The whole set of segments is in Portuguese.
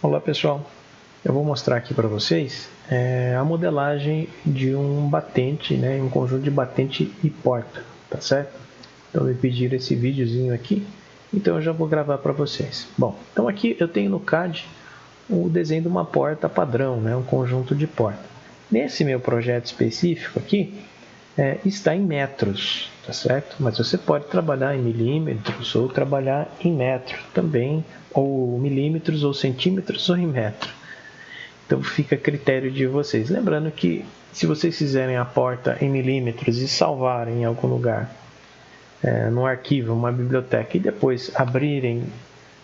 Olá pessoal, eu vou mostrar aqui para vocês a modelagem de um batente, né, um conjunto de batente e porta, tá certo? Então me pediram esse videozinho aqui, então eu já vou gravar para vocês. Bom, então aqui eu tenho no CAD o desenho de uma porta padrão, né, um conjunto de porta. Nesse meu projeto específico aqui, está em metros, tá certo? Mas você pode trabalhar em milímetros ou trabalhar em metro também, ou milímetros ou centímetros ou em metro. Então fica a critério de vocês. Lembrando que se vocês fizerem a porta em milímetros e salvarem em algum lugar, no arquivo, uma biblioteca, e depois abrirem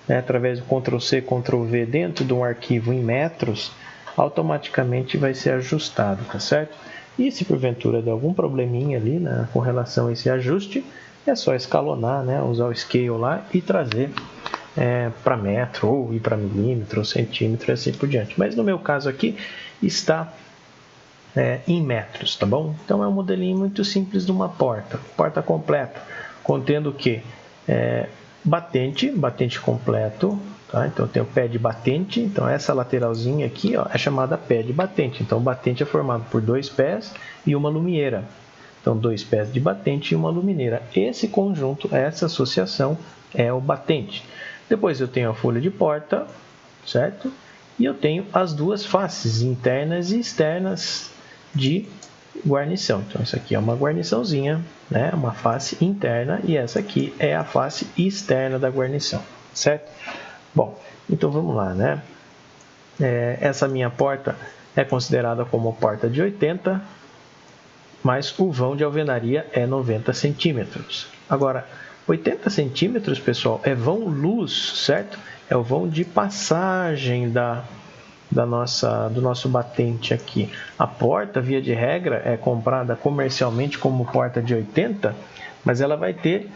através do Ctrl+C, Ctrl+V dentro de um arquivo em metros, automaticamente vai ser ajustado, tá certo? E se porventura der algum probleminha ali, né, com relação a esse ajuste, é só escalonar, né, usar o scale lá e trazer para metro, ou ir para milímetro, ou centímetro e assim por diante. Mas no meu caso aqui está em metros, tá bom? Então é um modelinho muito simples de uma porta completa, contendo o que? Batente completo, tá? Então tem o pé de batente, então essa lateralzinha aqui ó, é chamada pé de batente. Então o batente é formado por 2 pés e uma lumieira. Então 2 pés de batente e uma lumineira. Esse conjunto, essa associação é o batente. Depois eu tenho a folha de porta, certo? E eu tenho as duas faces, internas e externas de guarnição. Então isso aqui é uma guarniçãozinha, né? Uma face interna, e essa aqui é a face externa da guarnição, certo? Bom, então vamos lá, né? Essa minha porta é considerada como porta de 80, mas o vão de alvenaria é 90 centímetros. Agora, 80 centímetros, pessoal, é vão luz, certo? É o vão de passagem do nosso batente aqui. A porta, via de regra, é comprada comercialmente como porta de 80, mas ela vai ter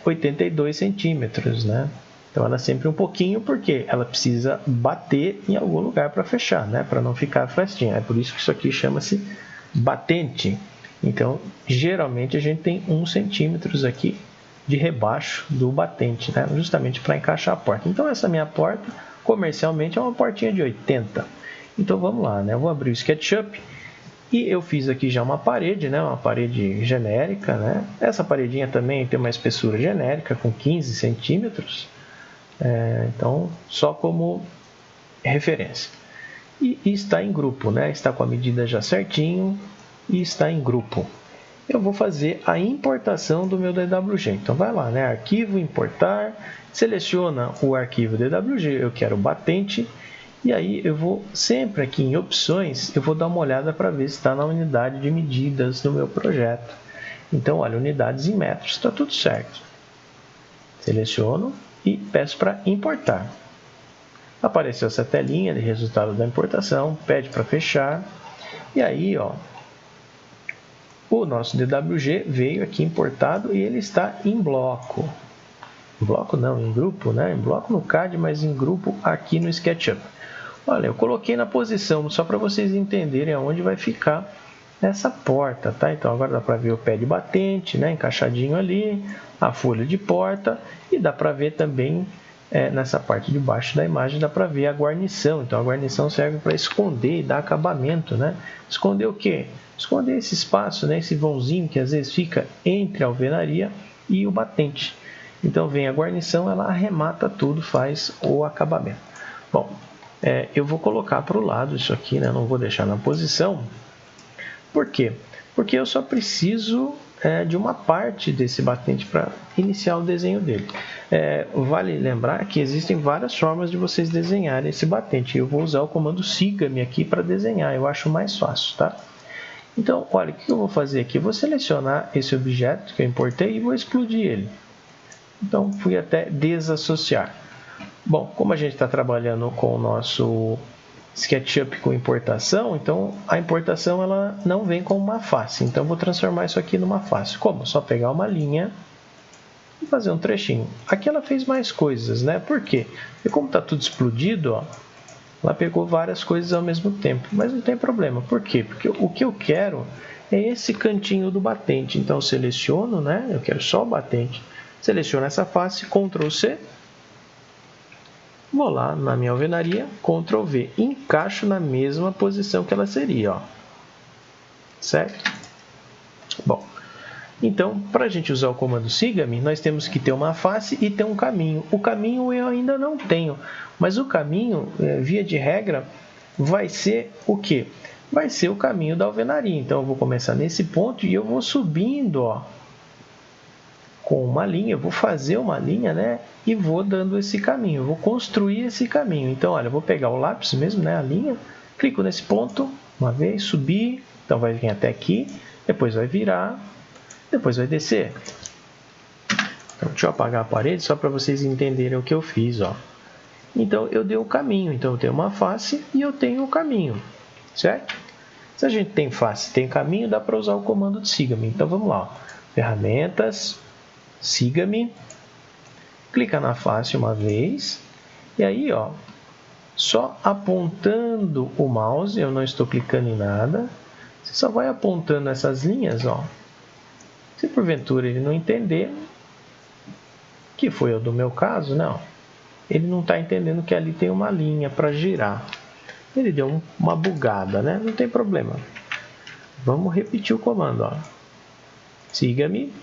82 centímetros, né? Então ela é sempre um pouquinho, porque ela precisa bater em algum lugar para fechar, né? Para não ficar frestinha. É por isso que isso aqui chama-se batente. Então, geralmente a gente tem 1 centímetros aqui de rebaixo do batente, né? Justamente para encaixar a porta. Então essa minha porta, comercialmente, é uma portinha de 80. Então vamos lá, né? Eu vou abrir o SketchUp e eu fiz aqui já uma parede, né? Uma parede genérica, né? Essa paredinha também tem uma espessura genérica com 15 centímetros. Então, só como referência. E está em grupo, né? Está com a medida já certinho e está em grupo. Eu vou fazer a importação do meu DWG. Então vai lá, né? Arquivo, importar, seleciona o arquivo DWG, eu quero batente, e aí eu vou sempre aqui em opções, eu vou dar uma olhada para ver se está na unidade de medidas do meu projeto. Então, olha, unidades em metros, está tudo certo. Seleciono e peço para importar. Apareceu essa telinha de resultado da importação, pede para fechar, e aí, ó, o nosso DWG veio aqui importado e ele está em bloco. Em bloco não, em grupo, né? Em bloco no CAD, mas em grupo aqui no SketchUp. Olha, eu coloquei na posição só para vocês entenderem aonde vai ficar essa porta, tá? Então agora dá para ver o pé de batente, né? Encaixadinho ali, a folha de porta, e dá para ver também nessa parte de baixo da imagem, dá para ver a guarnição. Então a guarnição serve para esconder e dar acabamento, né? Esconder o quê? Esconder esse espaço, né? Esse vãozinho que às vezes fica entre a alvenaria e o batente. Então vem a guarnição, ela arremata tudo, faz o acabamento. Bom, eu vou colocar para o lado isso aqui, né? Não vou deixar na posição. Por quê? Porque eu só preciso de uma parte desse batente para iniciar o desenho dele. Vale lembrar que existem várias formas de vocês desenharem esse batente. Eu vou usar o comando siga-me aqui para desenhar, eu acho mais fácil, tá? Então, olha, o que eu vou fazer aqui? Eu vou selecionar esse objeto que eu importei e vou explodir ele. Então, fui até desassociar. Bom, como a gente está trabalhando com o nosso SketchUp com importação, então a importação ela não vem como uma face. Então, eu vou transformar isso aqui numa face. Como? Só pegar uma linha e fazer um trechinho. Aqui ela fez mais coisas, né? Por quê? Porque como está tudo explodido, ó, ela pegou várias coisas ao mesmo tempo. Mas não tem problema. Por quê? Porque o que eu quero é esse cantinho do batente. Então, eu seleciono, né? Eu quero só o batente. Seleciono essa face, Ctrl+C. vou lá na minha alvenaria, Ctrl V, encaixo na mesma posição que ela seria, ó. Certo? Bom, então, para a gente usar o comando siga-me, nós temos que ter uma face e ter um caminho. O caminho eu ainda não tenho, mas o caminho, via de regra, vai ser o quê? Vai ser o caminho da alvenaria. Então, eu vou começar nesse ponto e eu vou subindo, ó, com uma linha, eu vou fazer uma linha, né? E vou dando esse caminho, eu vou construir esse caminho. Então, olha, eu vou pegar o lápis mesmo, né? A linha, clico nesse ponto, uma vez, subir, então vai vir até aqui, depois vai virar, depois vai descer. Então, deixa eu apagar a parede só para vocês entenderem o que eu fiz, ó. Então, eu dei o caminho, então eu tenho uma face e eu tenho o caminho, certo? Se a gente tem face, tem caminho, dá para usar o comando de siga-me. Então, vamos lá, ó. Ferramentas, siga-me, clica na face uma vez, e aí, ó, só apontando o mouse, eu não estou clicando em nada, você só vai apontando essas linhas, ó. Se porventura ele não entender, que foi o do meu caso, não, ele não está entendendo que ali tem uma linha para girar. Ele deu uma bugada, né? Não tem problema. Vamos repetir o comando, ó. Siga-me.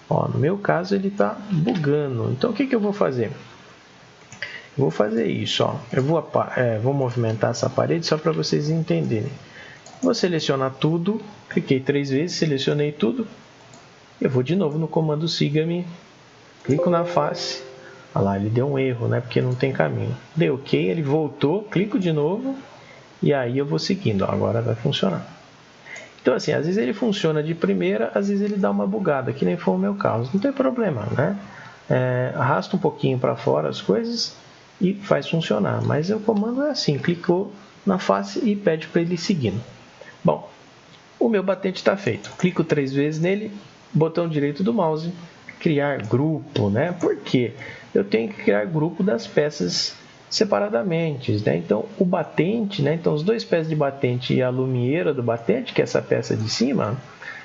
Ó, no meu caso ele está bugando. Então o que eu vou fazer? Vou fazer isso, ó. Eu vou movimentar essa parede só para vocês entenderem. Vou selecionar tudo, cliquei 3 vezes, selecionei tudo. Eu vou de novo no comando siga-me, clico na face. Olha lá, ele deu um erro, né? Porque não tem caminho. Deu OK, ele voltou, clico de novo e aí eu vou seguindo. Ó, agora vai funcionar. Então, assim, às vezes ele funciona de primeira, às vezes ele dá uma bugada, que nem foi o meu caso. Não tem problema, né? Arrasta um pouquinho para fora as coisas e faz funcionar. Mas o comando é assim, clicou na face e pede para ele ir seguindo. Bom, o meu batente está feito. Clico 3 vezes nele, botão direito do mouse, criar grupo, né? Por quê? Eu tenho que criar grupo das peças separadamente, né? Então, o batente, né? Então, os 2 pés de batente e a lumieira do batente, que é essa peça de cima,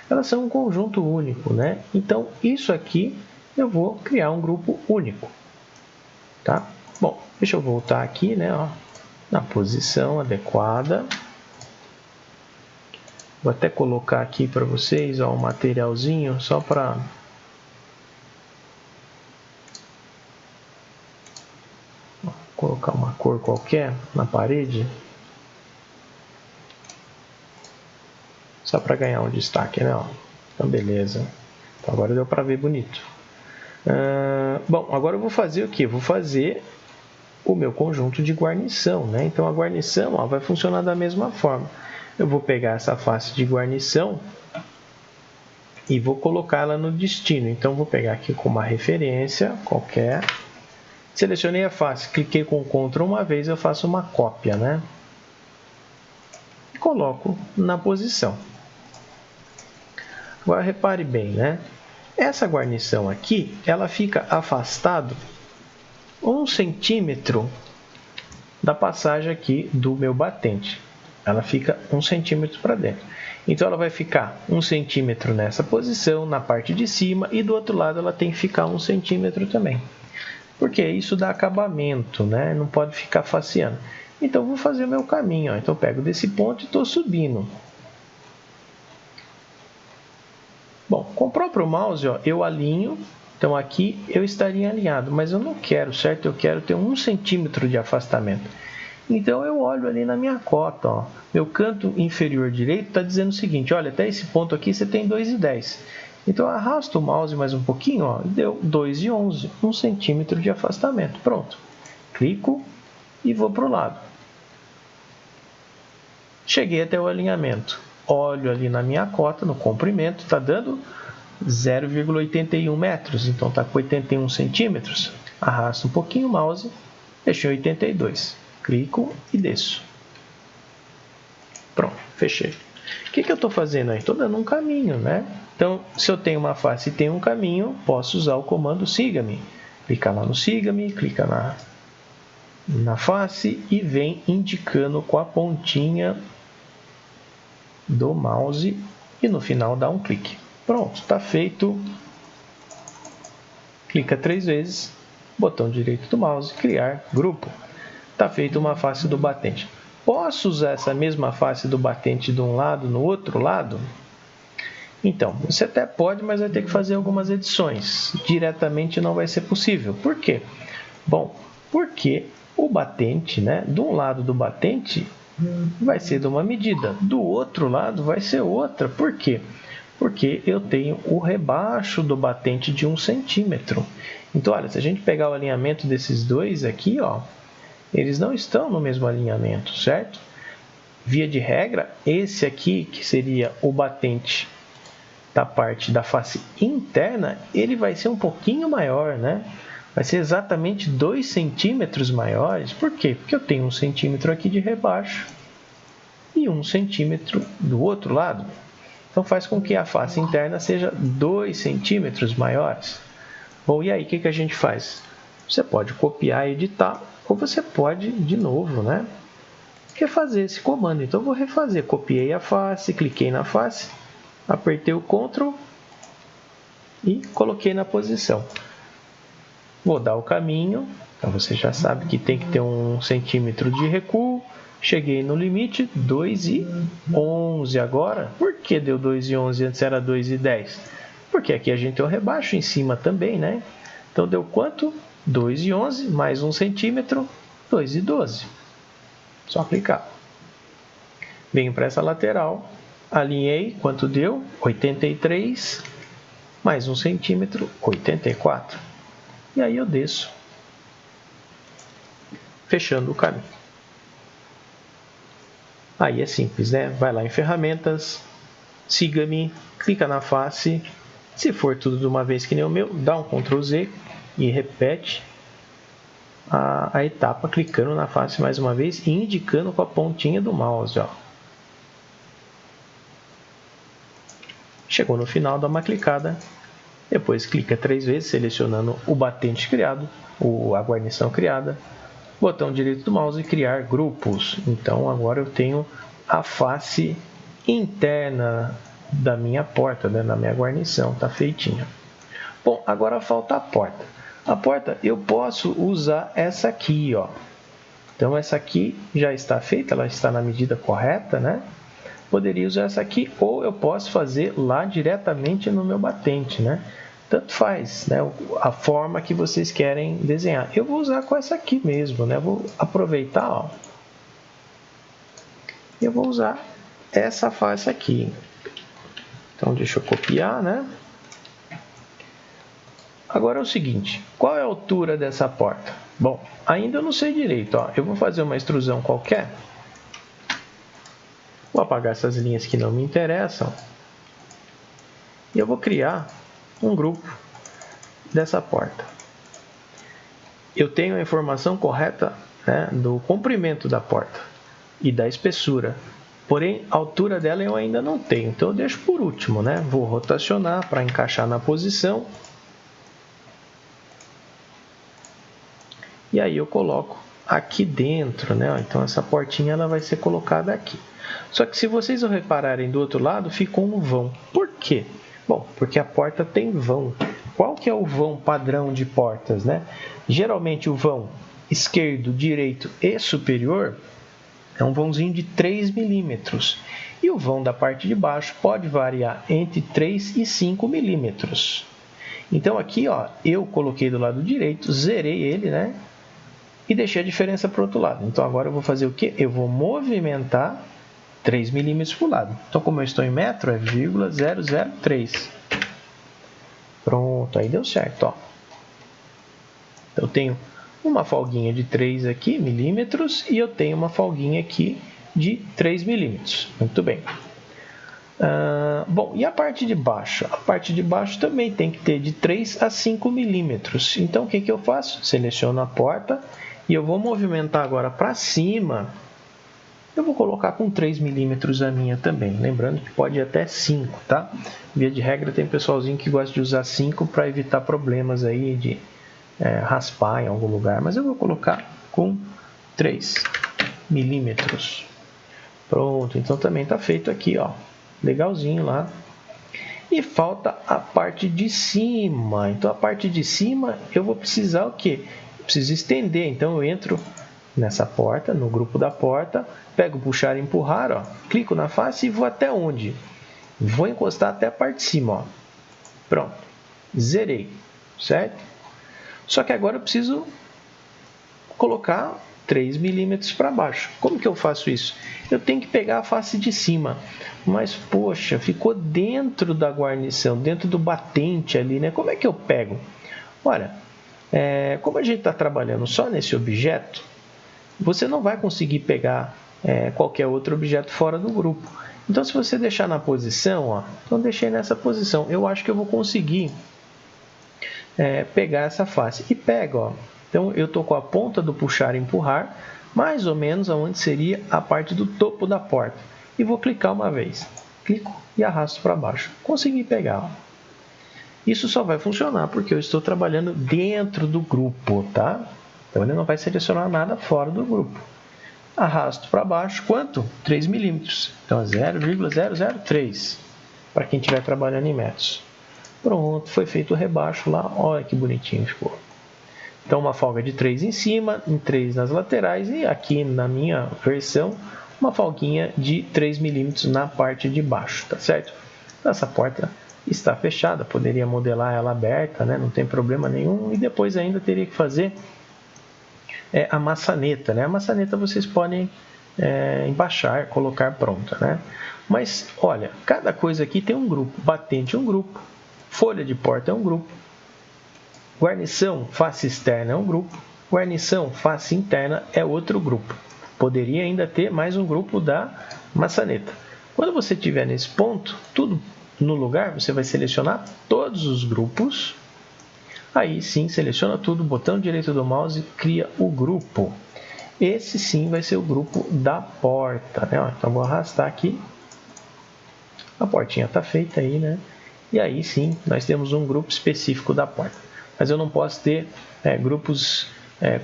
elas são um conjunto único, né? Então, isso aqui eu vou criar um grupo único, tá? Bom, deixa eu voltar aqui, né? Ó, na posição adequada. Vou até colocar aqui para vocês, ó, um materialzinho só para colocar uma cor qualquer na parede, só para ganhar um destaque, né? Ó. Então, beleza. Então, agora deu para ver bonito. Bom, agora eu vou fazer o que? Vou fazer o meu conjunto de guarnição, né? Então, a guarnição, ó, vai funcionar da mesma forma. Eu vou pegar essa face de guarnição e vou colocá-la no destino. Então, vou pegar aqui com uma referência qualquer. Selecionei a face, cliquei com Ctrl uma vez, eu faço uma cópia, né? E coloco na posição. Agora, repare bem, né? Essa guarnição aqui, ela fica afastado 1 centímetro da passagem aqui do meu batente. Ela fica 1 centímetro para dentro. Então, ela vai ficar 1 centímetro nessa posição, na parte de cima, e do outro lado ela tem que ficar 1 centímetro também. Porque isso dá acabamento, né? Não pode ficar faceando. Então, eu vou fazer o meu caminho. Ó. Então, eu pego desse ponto e estou subindo. Bom, com o próprio mouse, ó, eu alinho. Então, aqui eu estaria alinhado, mas eu não quero, certo? Eu quero ter 1 centímetro de afastamento. Então, eu olho ali na minha cota. Ó. Meu canto inferior direito está dizendo o seguinte, olha, até esse ponto aqui você tem 2,10. Então, eu arrasto o mouse mais um pouquinho, ó, e deu 2,11, 1 centímetro de afastamento. Pronto. Clico e vou para o lado. Cheguei até o alinhamento. Olho ali na minha cota, no comprimento, está dando 0,81 metros. Então, está com 81 centímetros. Arrasto um pouquinho o mouse, deixei 82. Clico e desço. Pronto, fechei. O que eu estou fazendo aí? Estou dando um caminho, né? Então, se eu tenho uma face e tenho um caminho, posso usar o comando siga-me. Clica lá no siga-me, clica na face e vem indicando com a pontinha do mouse e no final dá um clique. Pronto, está feito clica 3 vezes, botão direito do mouse, criar grupo. Está feita uma face do batente. Posso usar essa mesma face do batente de um lado no outro lado? Então, você até pode, mas vai ter que fazer algumas edições. Diretamente não vai ser possível. Por quê? Bom, porque o batente, né, de um lado do batente vai ser de uma medida, do outro lado vai ser outra. Por quê? Porque eu tenho o rebaixo do batente de 1 centímetro. Então, olha, se a gente pegar o alinhamento desses dois aqui, ó, eles não estão no mesmo alinhamento, certo? Via de regra, esse aqui, que seria o batente da parte da face interna, ele vai ser um pouquinho maior, né? Vai ser exatamente 2 centímetros maiores. Por quê? Porque eu tenho 1 centímetro aqui de rebaixo e 1 centímetro do outro lado. Então, faz com que a face interna seja 2 centímetros maiores. Bom, e aí, o que a gente faz? Você pode copiar e editar, ou você pode, de novo, né, refazer esse comando. Então, eu vou refazer. Copiei a face, cliquei na face, apertei o Ctrl e coloquei na posição. Vou dar o caminho. Então, você já sabe que tem que ter 1 centímetro de recuo. Cheguei no limite, 2,11 agora. Por que deu 2,11? Antes era 2,10. Porque aqui a gente tem o rebaixo em cima também, né? Então, deu quanto? 2,11 mais 1 centímetro, 2,12. Só clicar. Venho para essa lateral, alinhei, quanto deu? 83 mais 1 centímetro, 84. E aí eu desço, fechando o caminho. Aí é simples, né? Vai lá em ferramentas, siga-me, clica na face. Se for tudo de uma vez que nem o meu, dá um Ctrl Z e repete a etapa clicando na face mais uma vez e indicando com a pontinha do mouse, ó. Chegou no final, dá uma clicada, depois clica 3 vezes selecionando o batente criado, a guarnição criada, botão direito do mouse e criar grupos. Então agora eu tenho a face interna da minha porta, né, da minha guarnição, está feitinha. Bom, agora falta a porta. A porta eu posso usar essa aqui, ó. Então essa aqui já está feita, ela está na medida correta, né? Poderia usar essa aqui ou eu posso fazer lá diretamente no meu batente, né? Tanto faz, né? A forma que vocês querem desenhar. Eu vou usar com essa aqui mesmo, né? Vou aproveitar, ó. Eu vou usar essa face aqui. Então deixa eu copiar, né? Agora é o seguinte, qual é a altura dessa porta? Bom, ainda eu não sei direito, ó. Eu vou fazer uma extrusão qualquer. Vou apagar essas linhas que não me interessam. E eu vou criar um grupo dessa porta. Eu tenho a informação correta, né, do comprimento da porta e da espessura. Porém, a altura dela eu ainda não tenho. Então eu deixo por último, né? Vou rotacionar para encaixar na posição. E aí eu coloco aqui dentro, né? Então essa portinha ela vai ser colocada aqui. Só que se vocês repararem do outro lado, ficou um vão. Por quê? Bom, porque a porta tem vão. Qual que é o vão padrão de portas, né? Geralmente o vão esquerdo, direito e superior é um vãozinho de 3 milímetros. E o vão da parte de baixo pode variar entre 3 e 5 milímetros. Então aqui, ó, eu coloquei do lado direito, zerei ele, né? E deixei a diferença para o outro lado. Então agora eu vou fazer o quê? Eu vou movimentar 3 milímetros para o lado. Então como eu estou em metro, é 0,003. Pronto, aí deu certo, ó. Então eu tenho uma folguinha de 3 aqui, milímetros, e eu tenho uma folguinha aqui de 3 milímetros. Muito bem. Bom, e a parte de baixo? A parte de baixo também tem que ter de 3 a 5 milímetros. Então o que eu faço? Seleciono a porta e eu vou movimentar agora para cima. Eu vou colocar com 3 milímetros a minha também. Lembrando que pode ir até 5, tá? Via de regra tem pessoalzinho que gosta de usar 5 para evitar problemas aí de raspar em algum lugar. Mas eu vou colocar com 3 milímetros. Pronto, então também está feito aqui, ó. Legalzinho lá. E falta a parte de cima. Então, a parte de cima eu vou precisar o quê? Eu preciso estender. Então, eu entro nessa porta, no grupo da porta, pego puxar e empurrar, ó, clico na face e vou até onde? Vou encostar até a parte de cima. Ó. Pronto. Zerei. Certo? Só que agora eu preciso colocar 3 milímetros para baixo. Como que eu faço isso? Eu tenho que pegar a face de cima. Mas, poxa, ficou dentro da guarnição, dentro do batente ali, né? Como é que eu pego? Olha, como a gente está trabalhando só nesse objeto, você não vai conseguir pegar qualquer outro objeto fora do grupo. Então, se você deixar na posição, ó, então deixei nessa posição, eu acho que eu vou conseguir pegar essa face. E pego, ó. Então, eu estou com a ponta do puxar e empurrar, mais ou menos aonde seria a parte do topo da porta. E vou clicar uma vez. Clico e arrasto para baixo. Consegui pegar. Ó. Isso só vai funcionar porque eu estou trabalhando dentro do grupo, tá? Então, ele não vai selecionar nada fora do grupo. Arrasto para baixo, quanto? 3 milímetros. Então, é 0,003, para quem estiver trabalhando em metros. Pronto, foi feito o rebaixo lá. Olha que bonitinho ficou. Então, uma folga de 3 em cima, em 3 nas laterais e aqui na minha versão, uma folguinha de 3 milímetros na parte de baixo, tá certo? Essa porta está fechada, poderia modelar ela aberta, né? Não tem problema nenhum. E depois ainda teria que fazer a maçaneta, né? A maçaneta vocês podem embaixar, colocar pronta, né? Mas, olha, cada coisa aqui tem um grupo. Batente é um grupo, folha de porta é um grupo, guarnição face externa é um grupo, guarnição face interna é outro grupo. Poderia ainda ter mais um grupo da maçaneta. Quando você estiver nesse ponto, tudo no lugar, você vai selecionar todos os grupos. Aí sim, seleciona tudo, botão direito do mouse, cria o grupo. Esse sim vai ser o grupo da porta, né? Então vou arrastar aqui. A portinha está feita aí, né? E aí sim, nós temos um grupo específico da porta. Mas eu não posso ter grupos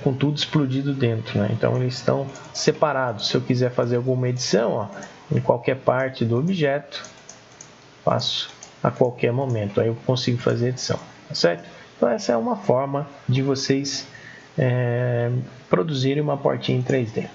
com tudo explodido dentro, né? Então eles estão separados. Se eu quiser fazer alguma edição, ó, em qualquer parte do objeto, faço a qualquer momento. Aí eu consigo fazer edição, tá certo? Então essa é uma forma de vocês produzirem uma portinha em 3D.